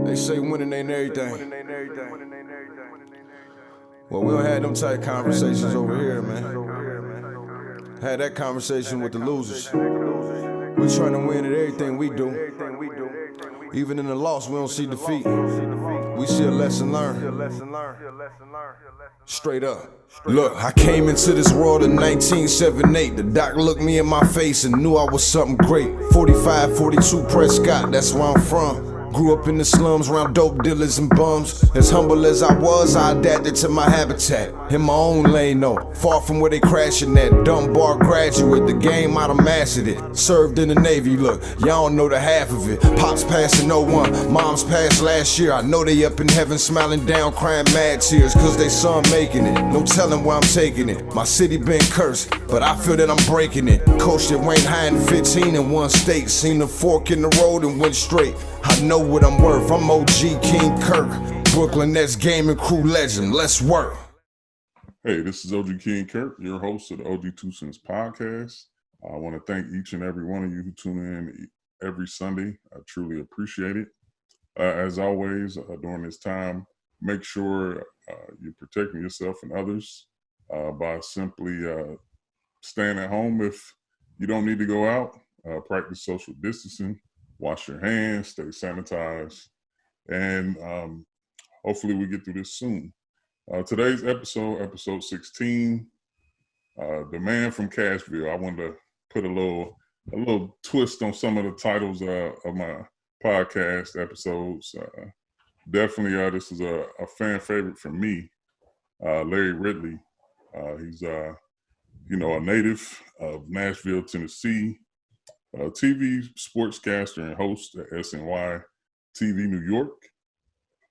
They say winning ain't everything. Well, we don't have them type conversations over here, man. Had that conversation with the losers. We trying to win at everything we do. Even in the loss, we don't see defeat. We see a lesson learned. Straight up. Look, I came into this world in 1978. The doc looked me in my face and knew I was something great. 45, 42 Prescott, that's where I'm from. Grew up in the slums around dope dealers and bums. As humble as I was, I adapted to my habitat. In my own lane though, far from where they crashing at. Dumb bar graduate, the game I'd have mastered it. Served in the Navy, look, y'all don't know the half of it. Pops passed in '01, moms passed last year. I know they up in heaven smiling down, crying mad tears, cause they son making it. No telling where I'm taking it. My city been cursed, but I feel that I'm breaking it. Coached at Wayne High in 15 in one state. Seen the fork in the road and went straight. I know what I'm worth, I'm OG King Kirk. Brooklyn Nets gaming crew legend, let's work. Hey, this is OG King Kirk, your host of the OG2CENTS Podcast. I want to thank each and every one of you who tune in every Sunday. I truly appreciate it. As always, during this time, make sure you're protecting yourself and others by simply staying at home if you don't need to go out. Practice social distancing. Wash your hands, stay sanitized, and hopefully we get through this soon. Today's episode 16, the man from Cashville. I wanted to put a little twist on some of the titles of my podcast episodes. Definitely, this is a fan favorite for me, Larry Ridley. He's a native of Nashville, Tennessee. TV sportscaster and host at SNY TV New York.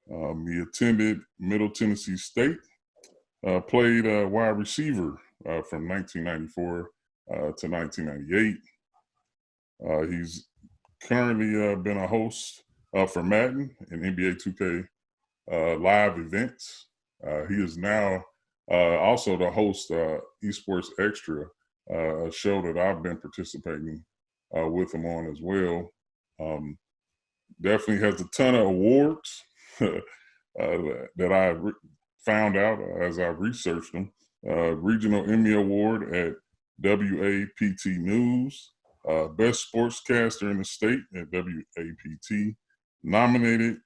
He attended Middle Tennessee State, played wide receiver from 1994 to 1998. He's currently been a host for Madden and NBA 2K live events. He is now also the host of EsportsXTRA, a show that I've been participating with him on as well. Definitely has a ton of awards that I found out as I researched them. Regional Emmy Award at WAPT News, Best Sportscaster in the State at WAPT, nominated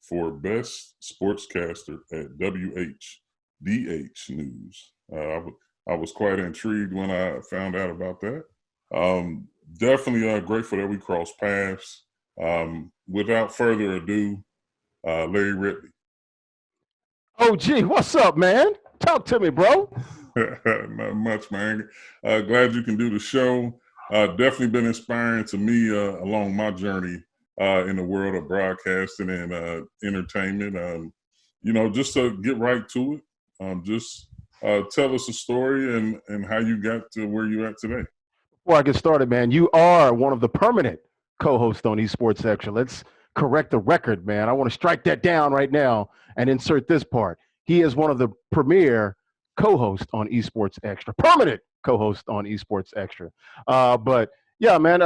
for Best Sportscaster at WHDH News. I was quite intrigued when I found out about that. Definitely grateful that we crossed paths. Without further ado, Larry Ridley. OG, what's up, man? Talk to me, bro. Not much, man. Glad you can do the show. Definitely been inspiring to me along my journey in the world of broadcasting and entertainment. Just to get right to it, just tell us a story and how you got to where you're at today. Before I get started, man, you are one of the permanent co-hosts on EsportsXTRA. Let's correct the record, man. I want to strike that down right now and insert this part. He is one of the premier co-hosts on EsportsXTRA, permanent co-host on EsportsXTRA. But yeah, man,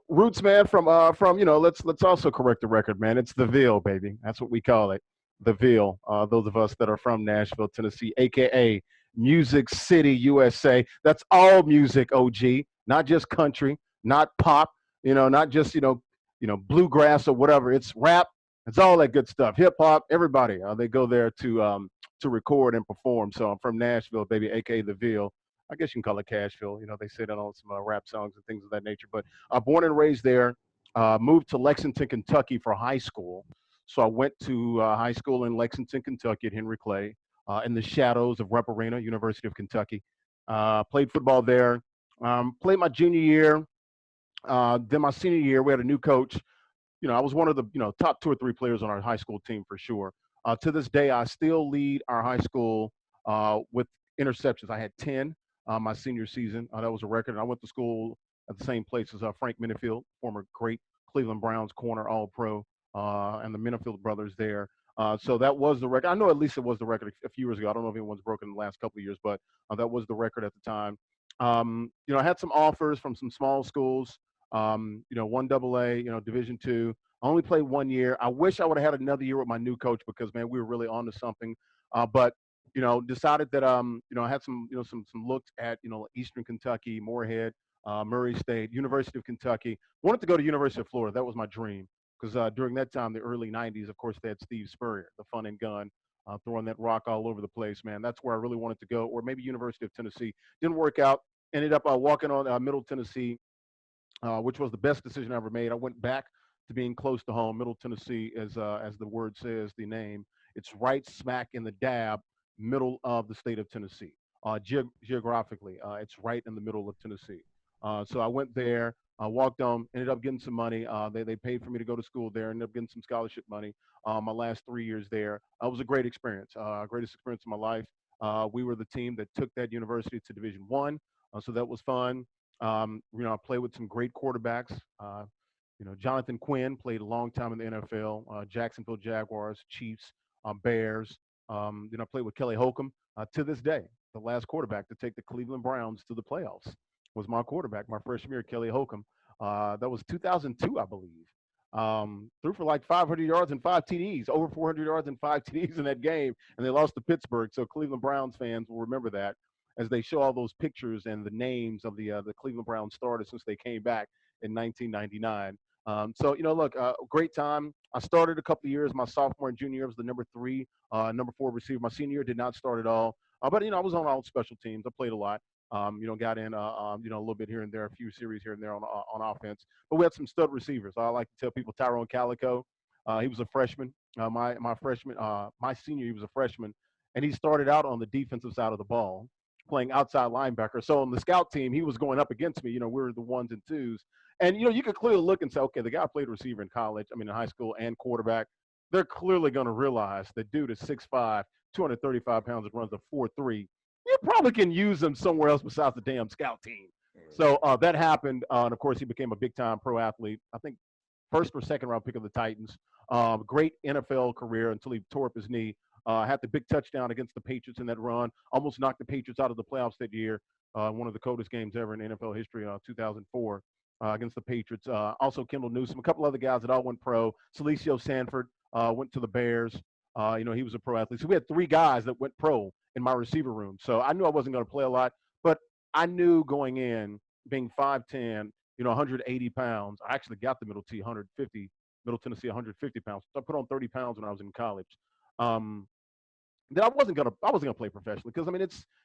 roots, man, from let's also correct the record, man. It's the Ville, baby. That's what we call it, the Ville. Those of us that are from Nashville, Tennessee, aka Music City, USA. That's all music, OG, not just country, not pop, not just, bluegrass or whatever. It's rap. It's all that good stuff. Hip hop, everybody. They go there to record and perform. So I'm from Nashville, baby, aka the Ville. I guess you can call it Cashville. They say that on some rap songs and things of that nature. But born and raised there, moved to Lexington, Kentucky for high school. So I went to high school in Lexington, Kentucky at Henry Clay. In the shadows of Rupp Arena, University of Kentucky. Played football there. Played my junior year. Then my senior year, we had a new coach. I was one of the top 2 or 3 players on our high school team for sure. To this day, I still lead our high school with interceptions. I had 10 my senior season. That was a record. And I went to school at the same place as Frank Minifield, former great Cleveland Browns corner, All-Pro, and the Minifield brothers there. So that was the record. I know at least it was the record a few years ago. I don't know if anyone's broken in the last couple of years, but that was the record at the time. I had some offers from some small schools, 1AA, Division II. I only played 1 year. I wish I would have had another year with my new coach because, man, we were really on to something. But decided that I had some some looks at Eastern Kentucky, Moorhead, Murray State, University of Kentucky. Wanted to go to University of Florida. That was my dream because during that time, the early '90s, of course, they had Steve Spurrier, the fun and gun, throwing that rock all over the place. Man, that's where I really wanted to go, or maybe University of Tennessee. Didn't work out. Ended up walking on Middle Tennessee, which was the best decision I ever made. I went back to being close to home. Middle Tennessee, as the word says, the name. It's right smack in the dab middle of the state of Tennessee. Geographically, it's right in the middle of Tennessee. So I went there, walked on, ended up getting some money. They paid for me to go to school there, ended up getting some scholarship money. My last 3 years there, it was a great experience, greatest experience of my life. We were the team that took that university to Division One, so that was fun. I played with some great quarterbacks. Jonathan Quinn played a long time in the NFL, Jacksonville Jaguars, Chiefs, Bears. Then I played with Kelly Holcomb to this day. The last quarterback to take the Cleveland Browns to the playoffs was my quarterback, my freshman year, Kelly Holcomb. That was 2002, I believe. Threw for like 500 yards and 5 TDs, over 400 yards and 5 TDs in that game, and they lost to Pittsburgh. So Cleveland Browns fans will remember that as they show all those pictures and the names of the Cleveland Browns starters since they came back in 1999. Look, great time. I started a couple of years. My sophomore and junior year was the number 3, number 4 receiver. My senior year did not start at all. But I was on all special teams. I played a lot. Got in, a little bit here and there, a few series here and there on offense. But we had some stud receivers. I like to tell people Tyrone Calico. He was a freshman. My senior, he was a freshman, and he started out on the defensive side of the ball, playing outside linebacker. So on the scout team, he was going up against me. We were the 1s and 2s. And, you could clearly look and say, okay, the guy played receiver in college, in high school and quarterback. They're clearly going to realize that dude is 6'5", 235 pounds and runs a 4.3. You probably can use him somewhere else besides the damn scout team. So that happened. And, of course, he became a big-time pro athlete. I think first or second round pick of the Titans. Great NFL career until he tore up his knee. Had the big touchdown against the Patriots in that run. Almost knocked the Patriots out of the playoffs that year. One of the coldest games ever in NFL history, 2004. Against the Patriots. Also Kendall Newsome, a couple other guys that all went pro. Celicio Sanford went to the Bears. He was a pro athlete. So we had 3 guys that went pro in my receiver room. So I knew I wasn't going to play a lot, but I knew going in, being 5'10", 180 pounds. I actually got the Middle Tennessee 150 pounds. So I put on 30 pounds when I was in college. That I wasn't gonna play professionally because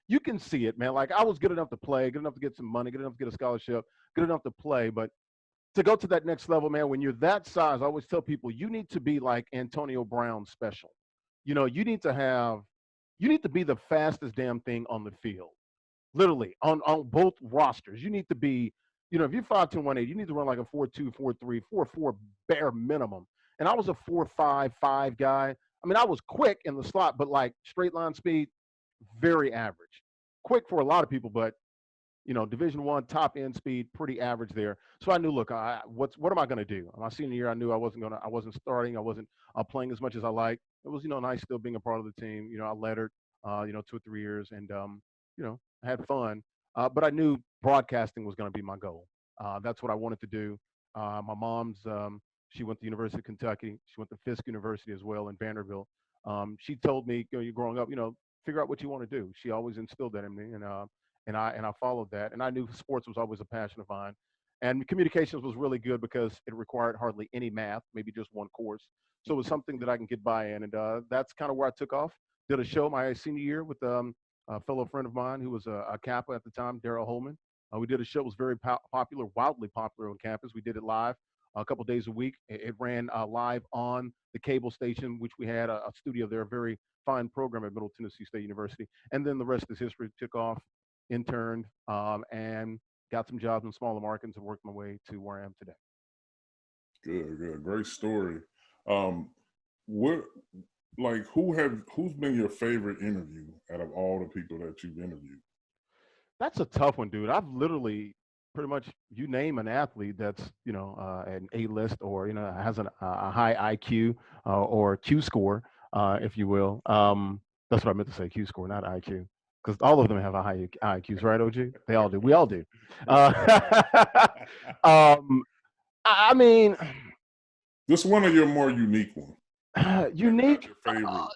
you can see it, man. Like I was good enough to play, good enough to get some money, good enough to get a scholarship, good enough to play, but to go to that next level, man, when you're that size, I always tell people you need to be like Antonio Brown special. You need to be the fastest damn thing on the field, literally on both rosters. You need to be, if you're 5'10", 180, you need to run like a 4.2, 4.3, 4.4 bare minimum. And I was a 4.5 guy. I was quick in the slot, but like straight line speed, very average. Quick for a lot of people, but Division I top end speed, pretty average there. So I knew, look, what am I going to do? My senior year, I knew I wasn't starting. I wasn't playing as much as I liked. It was, nice still being a part of the team. I lettered, 2 or 3 years, and I had fun. But I knew broadcasting was going to be my goal. That's what I wanted to do. My mom's. She went to the University of Kentucky. She went to Fisk University as well in Vanderbilt. She told me, you're growing up, figure out what you want to do. She always instilled that in me, and I followed that. And I knew sports was always a passion of mine. And communications was really good because it required hardly any math, maybe just one course. So it was something that I can get by in. And that's kind of where I took off. Did a show my senior year with a fellow friend of mine who was a Kappa at the time, Daryl Holman. We did a show that was very popular, wildly popular on campus. We did it live a couple days a week. It ran live on the cable station, which we had a studio there, a very fine program at Middle Tennessee State University. And then the rest is history. Took off, interned, and got some jobs in smaller markets and worked my way to where I am today. Good. Great story. Who's been your favorite interview out of all the people that you've interviewed? That's a tough one, dude. I've literally pretty much, you name an athlete that's, an A-list or, has a high IQ or Q score, if you will. That's what I meant to say, Q score, not IQ. Because all of them have a high IQs, right, OG? They all do. We all do. Just one of your more unique ones. Unique? Your favorite.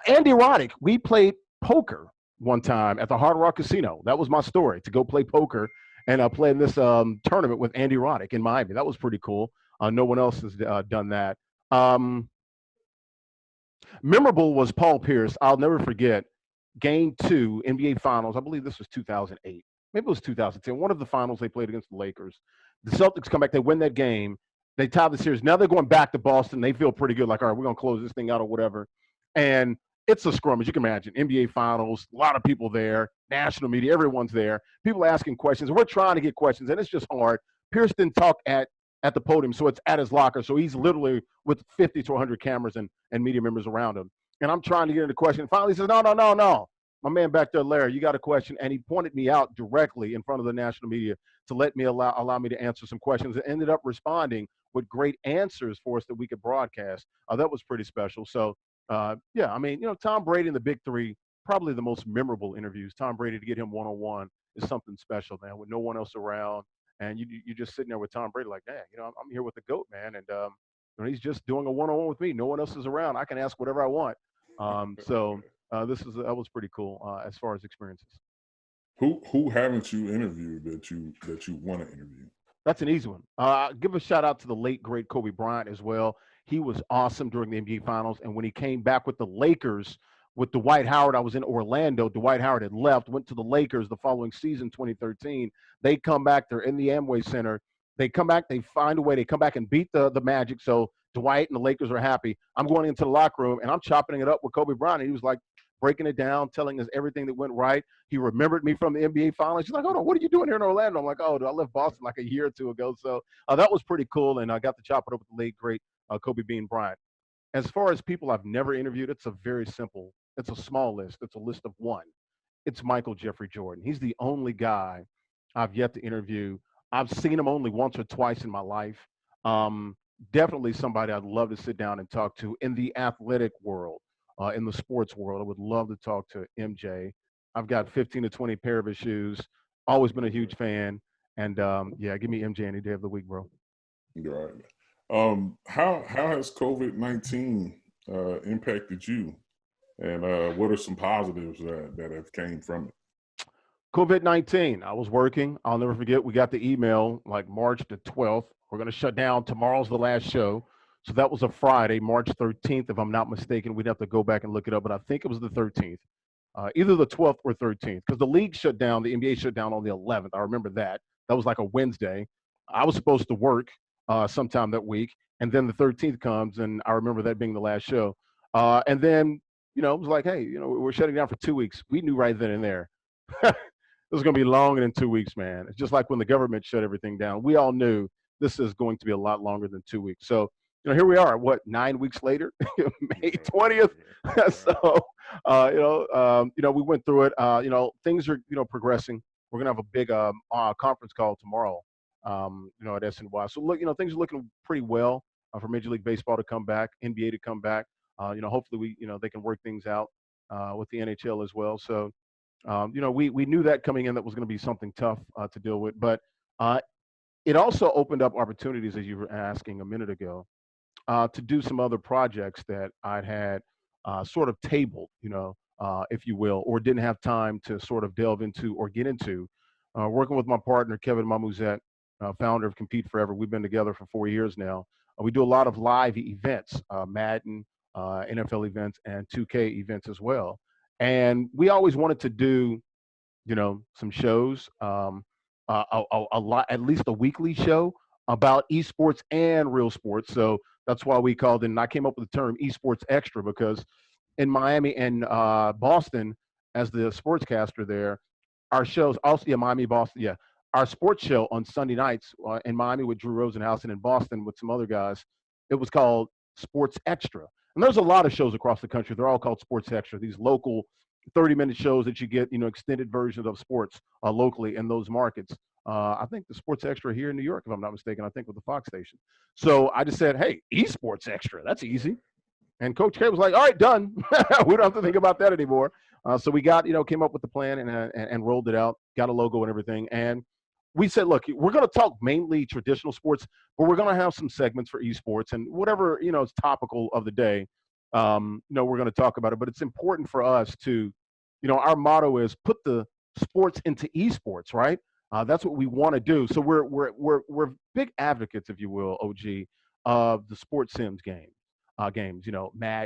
Andy Roddick, we played poker one time at the Hard Rock Casino. That was my story, to go play poker and play in this tournament with Andy Roddick in Miami. That was pretty cool. No one else has done that. Memorable was Paul Pierce. I'll never forget Game 2, NBA Finals. I believe this was 2008. Maybe it was 2010. One of the finals they played against the Lakers. The Celtics come back. They win that game. They tie the series. Now they're going back to Boston. They feel pretty good, like, all right, we're going to close this thing out or whatever. And it's a scrimmage. You can imagine. NBA Finals, a lot of people there, national media, everyone's there. People asking questions. We're trying to get questions, and it's just hard. Pierce didn't talk at the podium, so it's at his locker. So he's literally with 50 to 100 cameras and media members around him. And I'm trying to get into the question. And finally, he says, no. My man back there, Larry, you got a question. And he pointed me out directly in front of the national media to let me allow me to answer some questions, and ended up responding with great answers for us that we could broadcast. That was pretty special. So, Tom Brady and the Big Three, probably the most memorable interviews. Tom Brady, to get him one-on-one is something special, man, with no one else around. And you're just sitting there with Tom Brady like, dang, I'm here with the GOAT, man. And he's just doing a one-on-one with me. No one else is around. I can ask whatever I want. That was pretty cool as far as experiences. Who haven't you interviewed that you want to interview? That's an easy one. Give a shout out to the late, great Kobe Bryant as well. He was awesome during the NBA Finals. And when he came back with the Lakers, with Dwight Howard, I was in Orlando. Dwight Howard had left, went to the Lakers the following season, 2013. They come back. They're in the Amway Center. They come back. They find a way. They come back and beat the Magic. So Dwight and the Lakers are happy. I'm going into the locker room, and I'm chopping it up with Kobe Bryant. And he was like breaking it down, telling us everything that went right. He remembered me from the NBA Finals. He's like, hold on, what are you doing here in Orlando? I'm like, oh, I left Boston like a year or two ago. So that was pretty cool, and I got to chop it up with the late, great Kobe Bean Bryant. As far as people I've never interviewed, it's a small list. It's a list of one. It's Michael Jeffrey Jordan. He's the only guy I've yet to interview. I've seen him only once or twice in my life. Definitely somebody I'd love to sit down and talk to in the athletic world, in the sports world. I would love to talk to MJ. I've got 15 to 20 pair of his shoes. Always been a huge fan. And give me MJ any day of the week, bro. Right. How has COVID-19 impacted you? And what are some positives that have came from it? COVID-19, I was working. I'll never forget. We got the email like March the 12th. We're going to shut down. Tomorrow's the last show. So that was a Friday, March 13th, if I'm not mistaken. We'd have to go back and look it up, but I think it was the 13th. Either the 12th or 13th, because the league shut down. The NBA shut down on the 11th. I remember that. That was like a Wednesday. I was supposed to work sometime that week, and then the 13th comes, and I remember that being the last show. And then, it was like, hey, we're shutting down for 2 weeks. We knew right then and there. This is going to be longer than 2 weeks, man. It's just like when the government shut everything down. We all knew this is going to be a lot longer than 2 weeks. So, here we are, 9 weeks later, May 20th. So, we went through it. Things are, progressing. We're going to have a big conference call tomorrow, at SNY. So, look, things are looking pretty well for Major League Baseball to come back, NBA to come back. Hopefully they can work things out with the NHL as well. So, we knew that coming in, that was going to be something tough to deal with. But it also opened up opportunities, as you were asking a minute ago, to do some other projects that I'd had sort of tabled, if you will, or didn't have time to sort of delve into or get into. Working with my partner, Kevin Mamuzet, founder of Compete Forever. We've been together for 4 years now. We do a lot of live events, Madden, NFL events, and 2K events as well. And we always wanted to do, some shows, a lot, at least a weekly show about esports and real sports. So that's why we called it, and I came up with the term EsportsXTRA, because in Miami and Boston, as the sportscaster there, our shows also, Miami, Boston, our sports show on Sunday nights in Miami with Drew Rosenhaus, and in Boston with some other guys, it was called SportsXTRA. And there's a lot of shows across the country. They're all called SportsXTRA, these local 30-minute shows that you get, extended versions of sports locally in those markets. I think the SportsXTRA here in New York, if I'm not mistaken, I think with the Fox station. So I just said, hey, EsportsXTRA, that's easy. And Coach K was like, all right, done. We don't have to think about that anymore. So we got, came up with the plan and rolled it out, got a logo and everything. And we said, look, we're going to talk mainly traditional sports, but we're going to have some segments for esports and whatever, is topical of the day. We're going to talk about it, but it's important for us to, our motto is put the sports into esports, right? That's what we want to do. So we're big advocates, if you will, OG, of the sports sims games, Madden,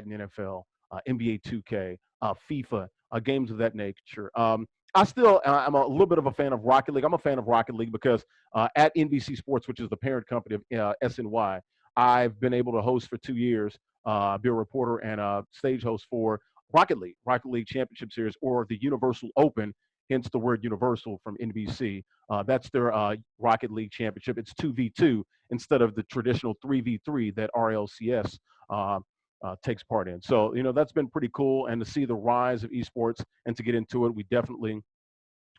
NFL, NBA 2K, FIFA, games of that nature. I'm a little bit of a fan of Rocket League. I'm a fan of Rocket League because at NBC Sports, which is the parent company of SNY, I've been able to host for 2 years, be a reporter and a stage host for Rocket League Championship Series, or the Universal Open, hence the word Universal from NBC. That's their Rocket League Championship. It's 2v2 instead of the traditional 3v3 that RLCS takes part in. So, that's been pretty cool. And to see the rise of esports and to get into it, we definitely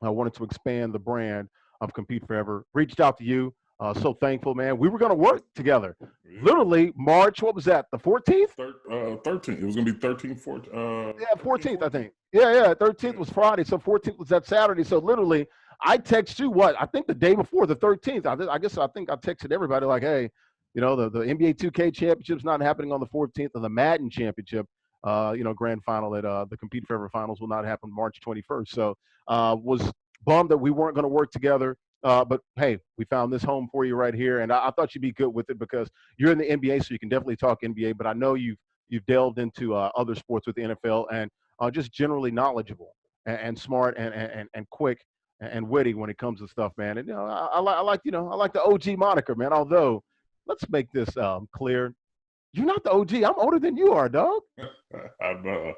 wanted to expand the brand of Compete Forever. Reached out to you. So thankful, man. We were going to work together. Literally, March, what was that, the 14th? 13th. It was going to be 13th, 14th. Yeah, 14th, I think. Yeah, 13th was Friday, so 14th was that Saturday. So literally, I text you, I think the day before, the 13th. I think I texted everybody like, hey, the NBA 2K Championship's not happening on the 14th, and the Madden Championship, grand final at the Compete Forever Finals will not happen March 21st. So was bummed that we weren't going to work together. But hey, we found this home for you right here, and I thought you'd be good with it because you're in the NBA, so you can definitely talk NBA. But I know you've delved into other sports with the NFL and just generally knowledgeable and smart and quick and witty when it comes to stuff, man. And I like the OG moniker, man. Although, let's make this clear: you're not the OG. I'm older than you are, dog. I know.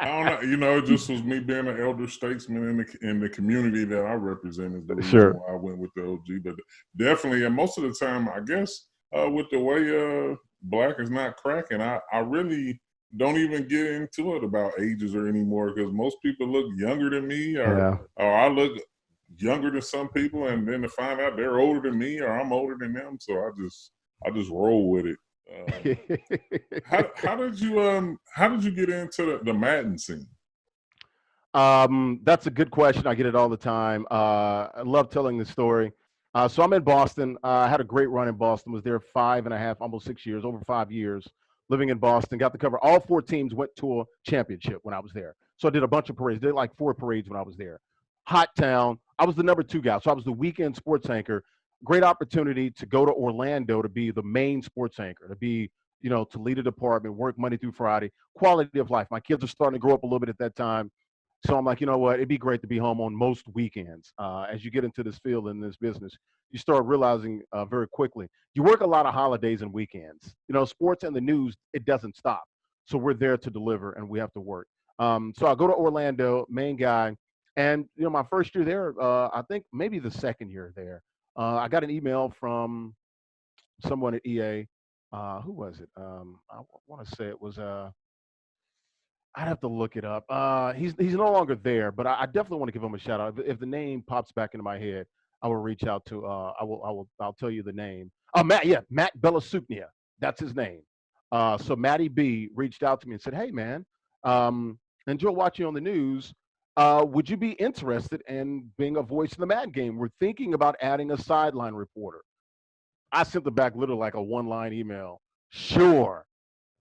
I don't know. It just was me being an elder statesman in the community that I represent is the reason why I went with the OG. But definitely, and most of the time, I guess, with the way black is not cracking, I really don't even get into it about ages or anymore because most people look younger than me, or I look younger than some people, and then to find out they're older than me or I'm older than them, so I just roll with it. How did you get into the Madden scene? That's a good question. I get it all the time. I love telling this story. So I'm in Boston. I had a great run in Boston. Was there 5.5, almost 6 years, over 5 years, living in Boston. Got to cover all 4 teams. Went to a championship when I was there. So I did a bunch of parades. Did like 4 parades when I was there. Hot town. I was the number 2 guy. So I was the weekend sports anchor. Great opportunity to go to Orlando to be the main sports anchor, to be, to lead a department, work Monday through Friday, quality of life. My kids are starting to grow up a little bit at that time. So I'm like, you know what? It'd be great to be home on most weekends. As you get into this field and this business, you start realizing very quickly, you work a lot of holidays and weekends. Sports and the news, it doesn't stop. So we're there to deliver and we have to work. So I go to Orlando, main guy. And, my first year there, I think maybe the second year there, I got an email from someone at EA. Who was it? I want to say it was I'd have to look it up. He's no longer there, but I definitely want to give him a shout out. If the name pops back into my head, I will reach out to. I'll tell you the name. Matt Belasupnia. That's his name. So Matty B reached out to me and said, "Hey man, enjoy watching on the news. Would you be interested in being a voice in the Madden game? We're thinking about adding a sideline reporter." I sent them back literally like a 1-line email. Sure.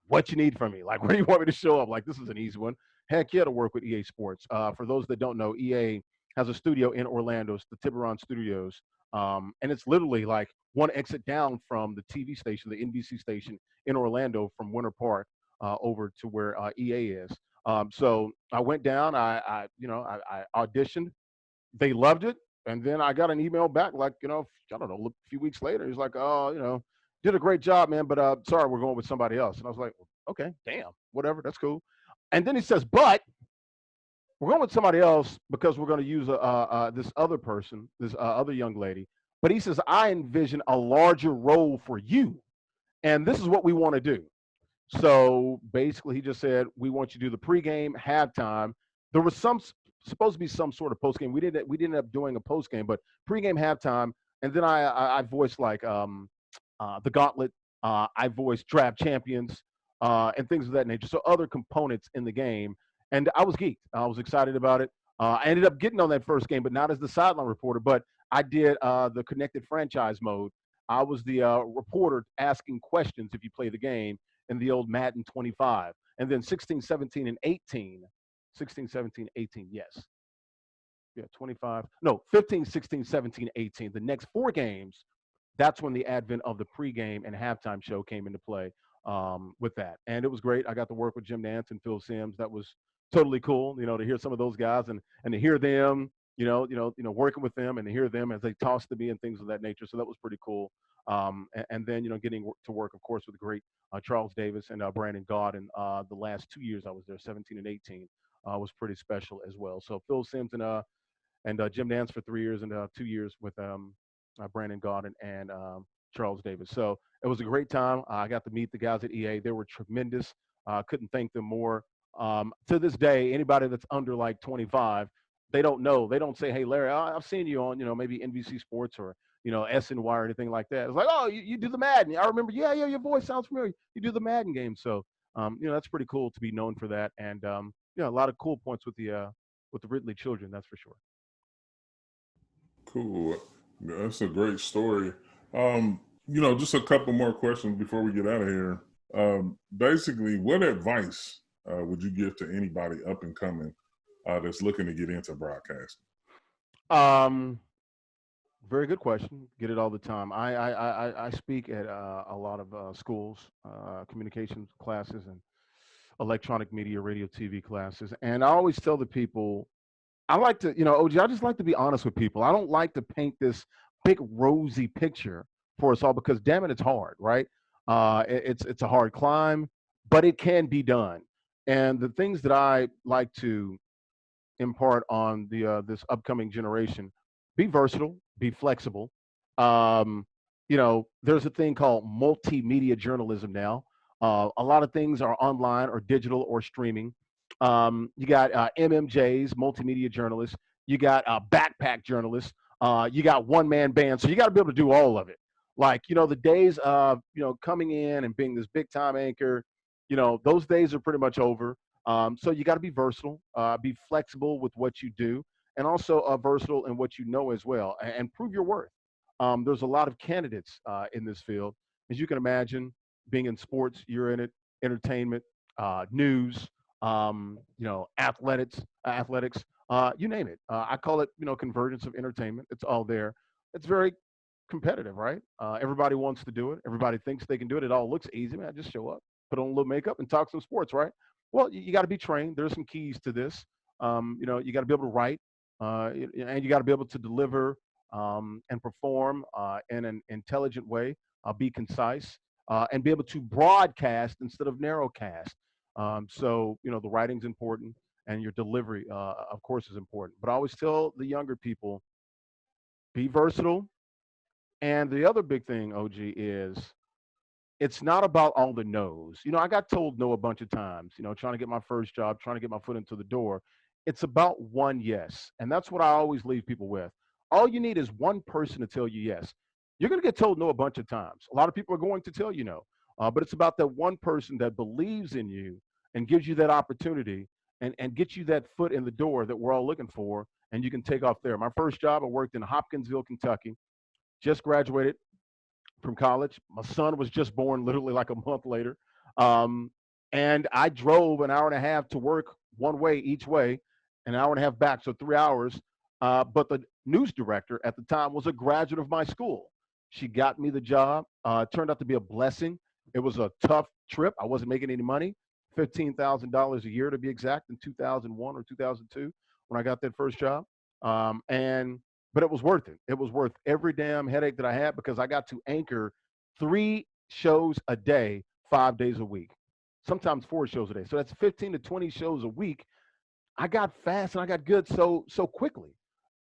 What you need from me? Like, where do you want me to show up? Like, this is an easy one. Heck yeah, to work with EA Sports. For those that don't know, EA has a studio in Orlando. It's the Tiburon Studios. And it's literally like one exit down from the TV station, the NBC station in Orlando from Winter Park over to where EA is. So I went down, I auditioned. They loved it. And then I got an email back like, I don't know, a few weeks later. He's like, oh, did a great job, man, but sorry, we're going with somebody else. And I was like, okay, damn, whatever, that's cool. And then he says, but we're going with somebody else because we're going to use this other person, this other young lady. But he says, I envision a larger role for you. And this is what we want to do. So basically, he just said, we want you to do the pregame, halftime. There was supposed to be some sort of postgame. We didn't end up doing a postgame, but pregame, halftime. And then I voiced like the Gauntlet. I voiced Draft Champions and things of that nature. So other components in the game. And I was geeked. I was excited about it. I ended up getting on that first game, but not as the sideline reporter. But I did the connected franchise mode. I was the reporter asking questions if you play the game in the old Madden 25. And then 16, 17, and 18. 16, 17, 18, yes. Yeah, 25. No, 15, 16, 17, 18. The next 4 games, that's when the advent of the pregame and halftime show came into play with that. And it was great. I got to work with Jim Nantz and Phil Simms. That was totally cool, to hear some of those guys and to hear them, working with them and to hear them as they tossed to me and things of that nature. So that was pretty cool. And then, getting to work, of course, with the great Charles Davis and Brandon Gaud. And the last 2 years I was there, 17 and 18, was pretty special as well. So Phil Simms and Jim Nantz for 3 years and 2 years with Brandon Gaudin and Charles Davis. So it was a great time. I got to meet the guys at EA. They were tremendous. Couldn't thank them more. To this day, anybody that's under like 25, they don't know. They don't say, "Hey, Larry, I've seen you on, maybe NBC Sports or, SNY or anything like that." It's like, "Oh, you do the Madden." I remember, yeah, your voice sounds familiar. You do the Madden game. So, that's pretty cool to be known for that. And, a lot of cool points with the Ridley children, that's for sure. Cool. That's a great story. Just a couple more questions before we get out of here. Basically, what advice would you give to anybody up and coming that's looking to get into broadcasting? Very good question. Get it all the time. I speak at a lot of schools, communications classes, and electronic media, radio, TV classes. And I always tell the people, I like to, OG, I just like to be honest with people. I don't like to paint this big rosy picture for us all because, damn it, it's hard, right? It's a hard climb, but it can be done. And the things that I like to impart on the this upcoming generation: be versatile, be flexible. There's a thing called multimedia journalism now. A lot of things are online or digital or streaming. You got MMJs, multimedia journalists. You got backpack journalists. You got one-man band. So you got to be able to do all of it. Like, the days of, coming in and being this big-time anchor, those days are pretty much over. So you got to be versatile, be flexible with what you do, and also versatile in what you know as well, and prove your worth. There's a lot of candidates in this field. As you can imagine, being in sports, you're in it, entertainment, news, athletics, you name it. I call it, convergence of entertainment. It's all there. It's very competitive, right? Everybody wants to do it. Everybody thinks they can do it. It all looks easy, man. Just show up, put on a little makeup, and talk some sports, right? Well, you got to be trained. There's some keys to this. You got to be able to write, and you got to be able to deliver and perform in an intelligent way, be concise, and be able to broadcast instead of narrowcast. So, the writing's important, and your delivery, of course, is important. But I always tell the younger people, be versatile. And the other big thing, OG, is it's not about all the no's. I got told no a bunch of times, trying to get my first job, trying to get my foot into the door. It's about one yes. And that's what I always leave people with. All you need is one person to tell you yes. You're going to get told no a bunch of times. A lot of people are going to tell you no. But it's about that one person that believes in you and gives you that opportunity and gets you that foot in the door that we're all looking for, and you can take off there. My first job, I worked in Hopkinsville, Kentucky. Just graduated from college. My son was just born literally like a month later. And I drove an hour and a half to work one way each way, an hour and a half back, so 3 hours. But the news director at the time was a graduate of my school. She got me the job. It turned out to be a blessing. It was a tough trip. I wasn't making any money, $15,000 a year to be exact, in 2001 or 2002 when I got that first job. But it was worth it. It was worth every damn headache that I had because I got to anchor 3 shows a day, 5 days a week, sometimes 4 shows a day. So that's 15 to 20 shows a week. I got fast and I got good so quickly.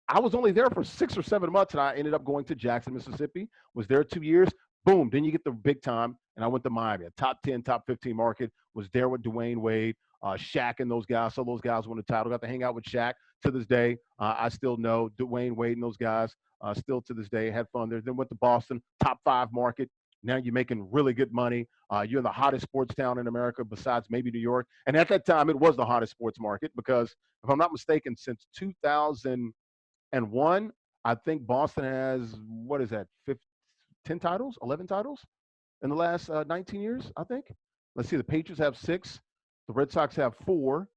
I was only there for 6 or 7 months, and I ended up going to Jackson, Mississippi, was there 2 years. Boom, then you get the big time, and I went to Miami, a top 10, top 15 market, was there with Dwayne Wade, Shaq and those guys. So those guys won the title. Got to hang out with Shaq to this day. I still know Dwayne Wade and those guys still to this day. Had fun there. Then went to Boston, top 5 market, Now you're making really good money. You're in the hottest sports town in America besides maybe New York. And at that time, it was the hottest sports market because, if I'm not mistaken, since 2001, I think Boston has, 10 titles, 11 titles in the last 19 years, I think. Let's see, the Patriots have 6, the Red Sox have 4,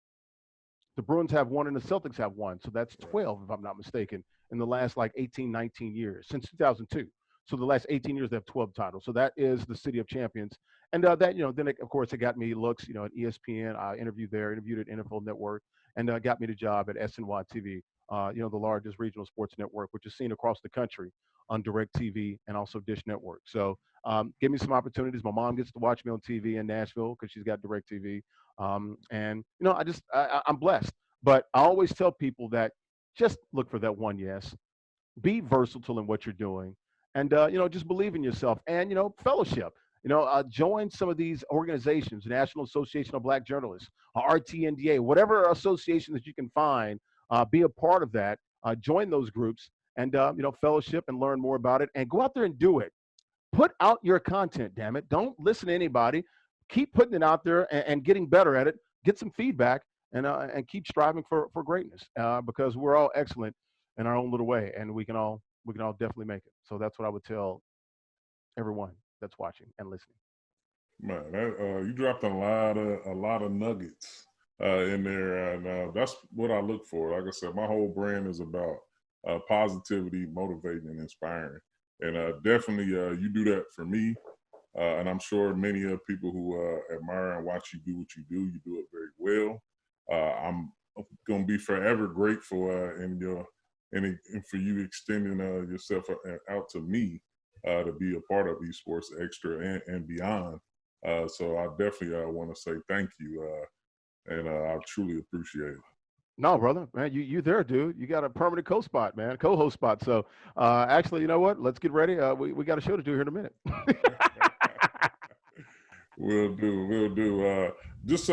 the Bruins have 1, and the Celtics have 1. So that's 12, if I'm not mistaken, in the last 18, 19 years, since 2002. So the last 18 years, they have 12 titles. So that is the city of champions. And that, then, of course, it got me looks, at ESPN. I interviewed at NFL Network, and got me the job at SNY TV, the largest regional sports network, which is seen across the country on DirecTV and also Dish Network. So give me some opportunities. My mom gets to watch me on TV in Nashville because she's got DirecTV. And, I'm blessed. But I always tell people that just look for that one yes. Be versatile in what you're doing. And, just believe in yourself and, fellowship. Join some of these organizations, National Association of Black Journalists, RTNDA, whatever association that you can find, be a part of that. Join those groups and, fellowship and learn more about it and go out there and do it. Put out your content, damn it. Don't listen to anybody. Keep putting it out there and getting better at it. Get some feedback and keep striving for greatness because we're all excellent in our own little way and we can all definitely make it. So that's what I would tell everyone that's watching and listening. Man, you dropped a lot of nuggets in there, and that's what I look for. Like I said, my whole brand is about positivity, motivating, and inspiring. And definitely, you do that for me, and I'm sure many of people who admire and watch you do what you do it very well. I'm gonna be forever grateful and for you extending yourself out to me to be a part of EsportsXTRA and beyond. So I definitely want to say thank you, and I truly appreciate it. No, brother, man, you there, dude. You got a permanent co-host spot. So actually, you know what? Let's get ready. We got a show to do here in a minute. Will do. Just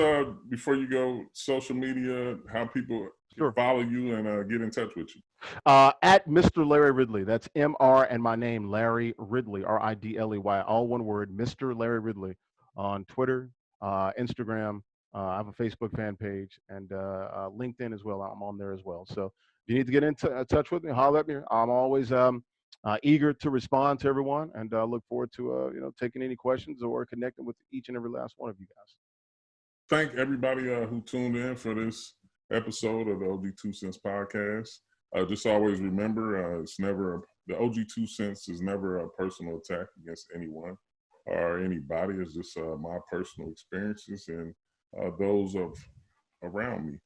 before you go, social media, how people Sure. follow you and get in touch with you. At Mr. Larry Ridley. That's MR and my name, Larry Ridley, Ridley, all one word, Mr. Larry Ridley, on Twitter, Instagram. I have a Facebook fan page and LinkedIn as well. I'm on there as well. So if you need to get in touch with me, holler at me. I'm always eager to respond to everyone and look forward to taking any questions or connecting with each and every last one of you guys. Thank everybody who tuned in for this episode of the OG2CENTS Podcast. Just always remember, the OG2CENTS is never a personal attack against anyone or anybody. It's just my personal experiences and those of around me.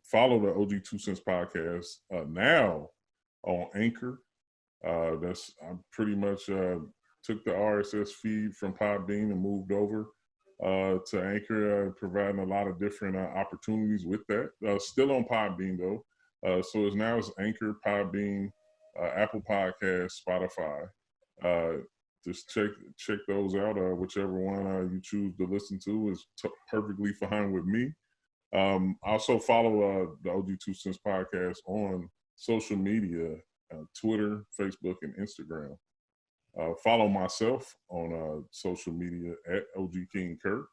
Follow the OG2CENTS Podcast now on Anchor. I pretty much took the RSS feed from Podbean and moved over to Anchor, providing a lot of different opportunities with that. Still on Podbean though. So it's Anchor, Podbean, Apple Podcasts, Spotify. Just check those out. Whichever one you choose to listen to is perfectly fine with me. Also follow the OG2CENTS Podcast on social media, Twitter, Facebook, and Instagram. Follow myself on social media at OG King Kurt.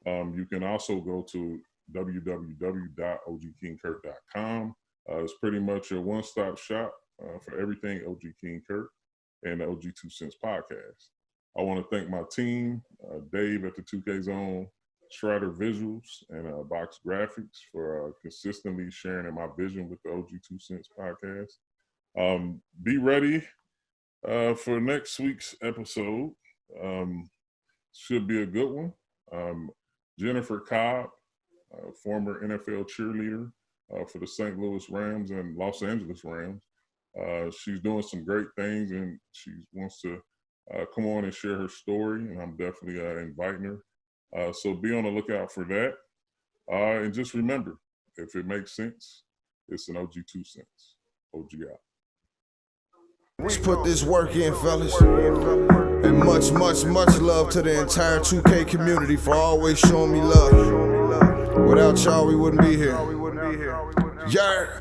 You can also go to www.ogkingkurt.com. It's pretty much a one-stop shop for everything OG King Kurt and the OG2CENTS Podcast. I want to thank my team, Dave at the 2K Zone, Strider Visuals, and Box Graphics for consistently sharing my vision with the OG2CENTS Podcast. Be ready for next week's episode. Should be a good one. Jennifer Cobb, former NFL cheerleader for the St. Louis Rams and Los Angeles Rams. She's doing some great things and she wants to come on and share her story, and I'm definitely inviting her. So be on the lookout for that. And just remember, if it makes sense, it's an OG2CENTS. OG out. Let's put this work in, fellas. And much, much, much love to the entire 2K community for always showing me love. Without y'all, we wouldn't be here. Yeah.